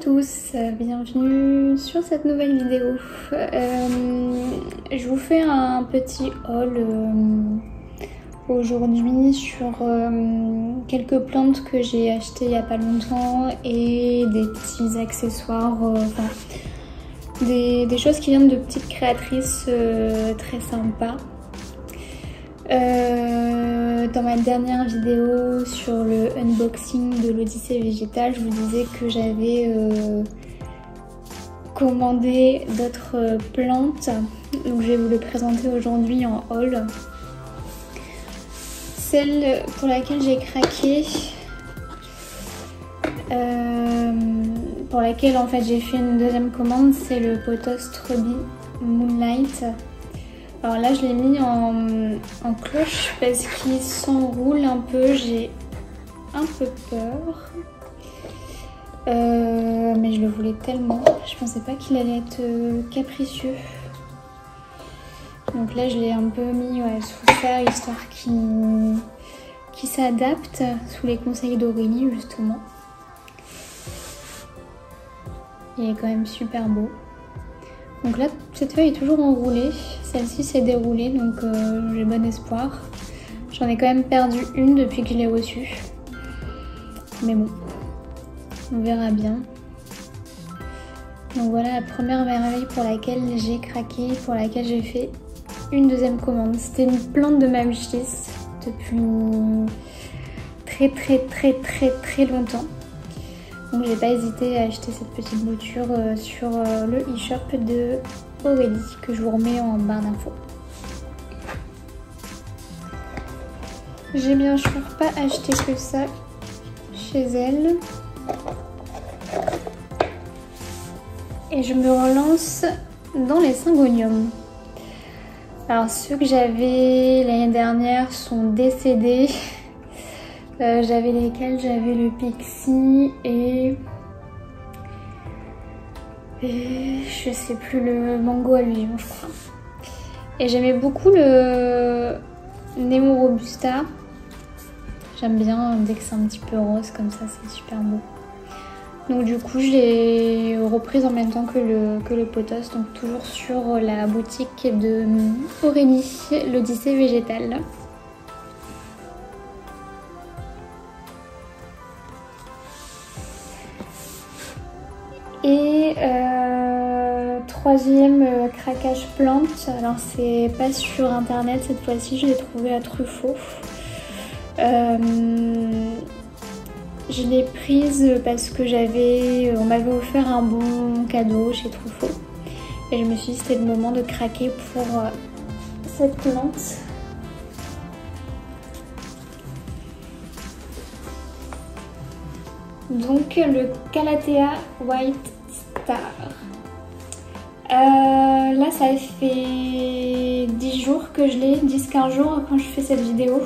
tous, bienvenue sur cette nouvelle vidéo. Je vous fais un petit haul aujourd'hui sur quelques plantes que j'ai achetées il n'y a pas longtemps et des petits accessoires, des choses qui viennent de petites créatrices très sympas. Dans ma dernière vidéo sur le unboxing de l'Odyssée végétale, je vous disais que j'avais commandé d'autres plantes, donc je vais vous le présenter aujourd'hui en haul. Celle pour laquelle j'ai craqué, pour laquelle en fait j'ai fait une deuxième commande, c'est le Pothos Ruby Moonlight. Alors là je l'ai mis en cloche parce qu'il s'enroule un peu, j'ai un peu peur. Mais je le voulais tellement, je pensais pas qu'il allait être capricieux. Donc là je l'ai un peu mis sous ça, histoire qu'il s'adapte sous les conseils d'Aurélie justement. Il est quand même super beau. Donc là, cette feuille est toujours enroulée, celle-ci s'est déroulée, donc j'ai bon espoir. J'en ai quand même perdu une depuis que je l'ai reçue. Mais bon, on verra bien. Donc voilà la première merveille pour laquelle j'ai craqué, pour laquelle j'ai fait une deuxième commande. C'était une plante de ma wishlist depuis très longtemps. Donc j'ai pas hésité à acheter cette petite bouture sur le e-shop de Aurélie que je vous remets en barre d'infos. J'ai bien sûr pas acheté que ça chez elle. Et je me relance dans les syngoniums. Alors ceux que j'avais l'année dernière sont décédés. J'avais lesquels? J'avais le Pixie et je sais plus, le Mango à l'huile, je crois. Et j'aimais beaucoup le Nemo Robusta. J'aime bien dès que c'est un petit peu rose comme ça, c'est super beau. Donc du coup je l'ai reprise en même temps que le Pothos, donc toujours sur la boutique de Aurélie, l'Odyssée végétale. Et troisième craquage plante, alors c'est pas sur internet cette fois-ci, je l'ai trouvé à Truffaut. Je l'ai prise parce que on m'avait offert un bon cadeau chez Truffaut. Et je me suis dit que c'était le moment de craquer pour cette plante. Donc le Calathea White Star. Là ça fait 10 jours que je l'ai, 10-15 jours quand je fais cette vidéo.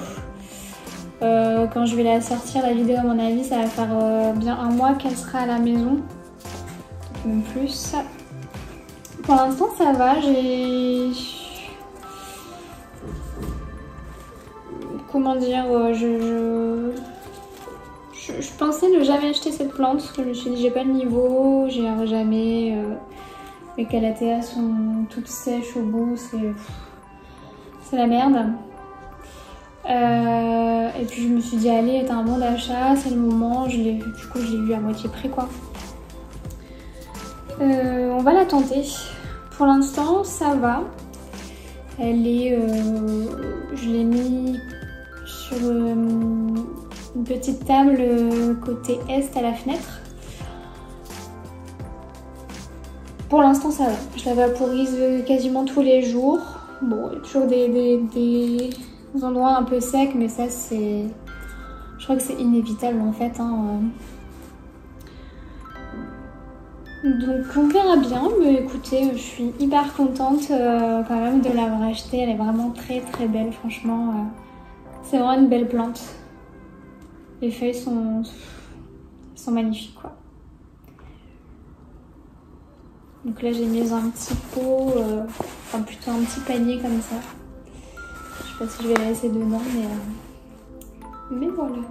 Quand je vais la sortir la vidéo à mon avis ça va faire bien un mois qu'elle sera à la maison. Même plus. Pour l'instant ça va, comment dire, je pensais ne jamais acheter cette plante parce que je me suis dit j'ai pas le niveau, j'y arriverai jamais. Les Calathea sont toutes sèches au bout, c'est la merde. Et puis je me suis dit allez, t'as un bon d'achat, c'est le moment, du coup je l'ai eu à moitié prix quoi. On va la tenter. Pour l'instant ça va. Elle est, je l'ai mis sur une petite table côté est à la fenêtre. Pour l'instant ça va, je la vaporise quasiment tous les jours. Bon, il y a toujours des endroits un peu secs, mais ça c'est... Je crois que c'est inévitable en fait. Donc on verra bien, mais écoutez, je suis hyper contente quand même de l'avoir achetée. Elle est vraiment très belle, franchement. C'est vraiment une belle plante. Les feuilles sont magnifiques quoi. Donc là j'ai mis dans un petit pot, enfin plutôt un petit panier comme ça. Je sais pas si je vais la laisser dedans, mais voilà.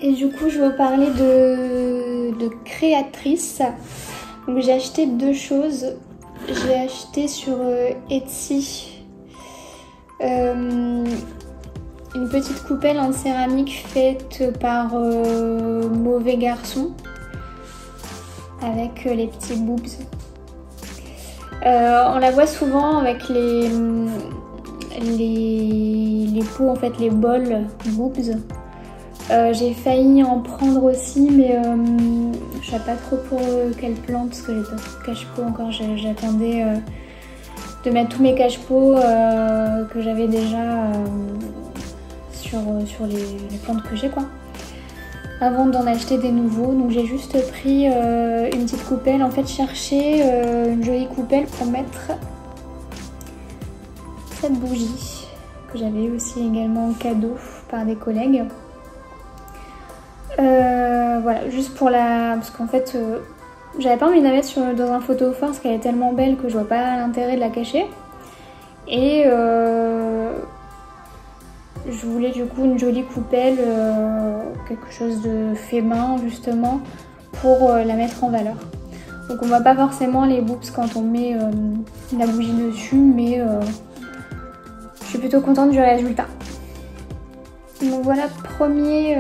Et du coup je vais vous parler de créatrice. Donc j'ai acheté deux choses. J'ai acheté sur Etsy une petite coupelle en céramique faite par Mauvais Garçon avec les petits boobs. On la voit souvent avec les pots, en fait les bols boobs. J'ai failli en prendre aussi, mais je sais pas trop pour quelle plante parce que j'ai pas trop de cache-pot encore. J'attendais de mettre tous mes cache-pots que j'avais déjà sur les plantes que j'ai quoi, avant d'en acheter des nouveaux. Donc j'ai juste pris une petite coupelle. En fait, chercher une jolie coupelle pour mettre cette bougie que j'avais eu aussi également en cadeau par des collègues. Voilà, juste pour la... parce qu'en fait j'avais pas envie de la mettre dans un photophore parce qu'elle est tellement belle que je vois pas l'intérêt de la cacher. Et je voulais du coup une jolie coupelle, quelque chose de fait main justement pour la mettre en valeur. Donc on voit pas forcément les boobs quand on met la bougie dessus, mais je suis plutôt contente du résultat. Donc voilà, premier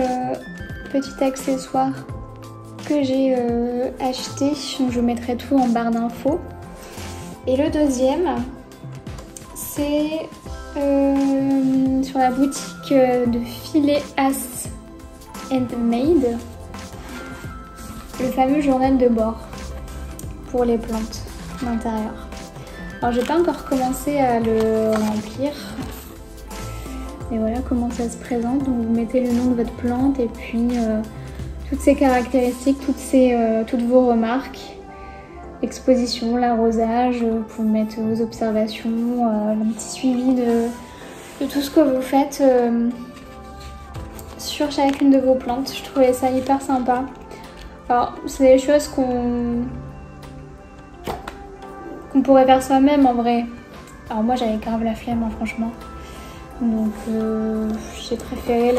petit accessoire que j'ai acheté. Donc je mettrai tout en barre d'infos. Et le deuxième, c'est sur la boutique de Phileas Handmade, le fameux journal de bord pour les plantes d'intérieur. Alors j'ai pas encore commencé à le remplir, mais voilà comment ça se présente. Donc vous mettez le nom de votre plante et puis toutes ses caractéristiques, toutes vos remarques, l'exposition, l'arrosage, vous pouvez mettre vos observations, un petit suivi de tout ce que vous faites sur chacune de vos plantes. Je trouvais ça hyper sympa. Alors c'est des choses qu'on pourrait faire soi-même en vrai. Alors moi j'avais grave la flemme hein, franchement. Donc j'ai préféré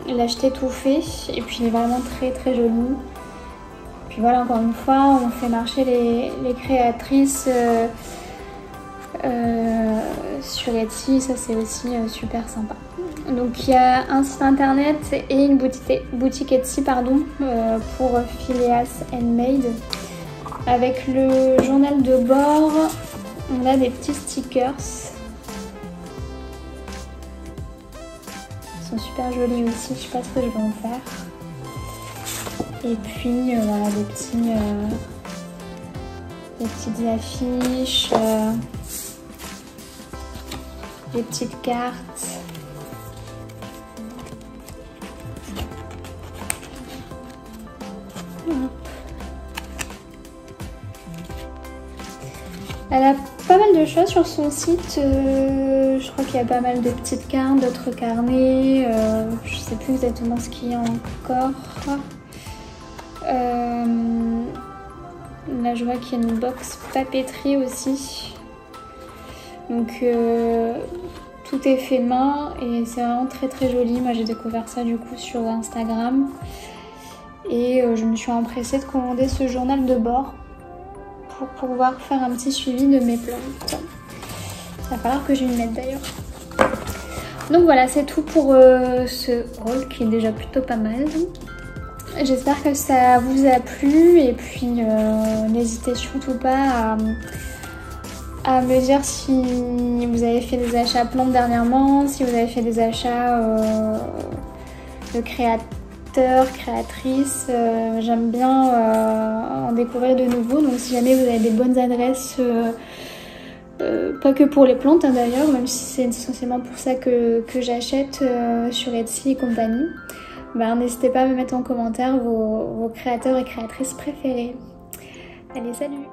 l'acheter tout fait. Et puis il est vraiment très très joli. Puis voilà, encore une fois, on fait marcher les créatrices sur Etsy, ça c'est aussi super sympa. Donc il y a un site internet et une boutique Etsy pardon, pour Phileas Handmade. Avec le journal de bord, on a des petits stickers. Ils sont super jolis aussi, je sais pas ce que je vais en faire. Et puis voilà, des petites affiches, des petites cartes. Elle a pas mal de choses sur son site. Je crois qu'il y a pas mal de petites cartes, d'autres carnets. Je sais plus exactement ce qu'il y a encore. Là je vois qu'il y a une box papeterie aussi. Donc tout est fait main et c'est vraiment très très joli. Moi j'ai découvert ça du coup sur Instagram. Et je me suis empressée de commander ce journal de bord pour pouvoir faire un petit suivi de mes plantes. Il va falloir que je m'y mette d'ailleurs. Donc voilà, c'est tout pour ce haul qui est déjà plutôt pas mal. J'espère que ça vous a plu et puis n'hésitez surtout pas à me dire si vous avez fait des achats plantes dernièrement, si vous avez fait des achats de créatrices. J'aime bien en découvrir de nouveaux, donc si jamais vous avez des bonnes adresses, pas que pour les plantes hein, d'ailleurs, même si c'est essentiellement pour ça que j'achète sur Etsy et compagnie. Ben, n'hésitez pas à me mettre en commentaire vos créateurs et créatrices préférés. Allez, salut!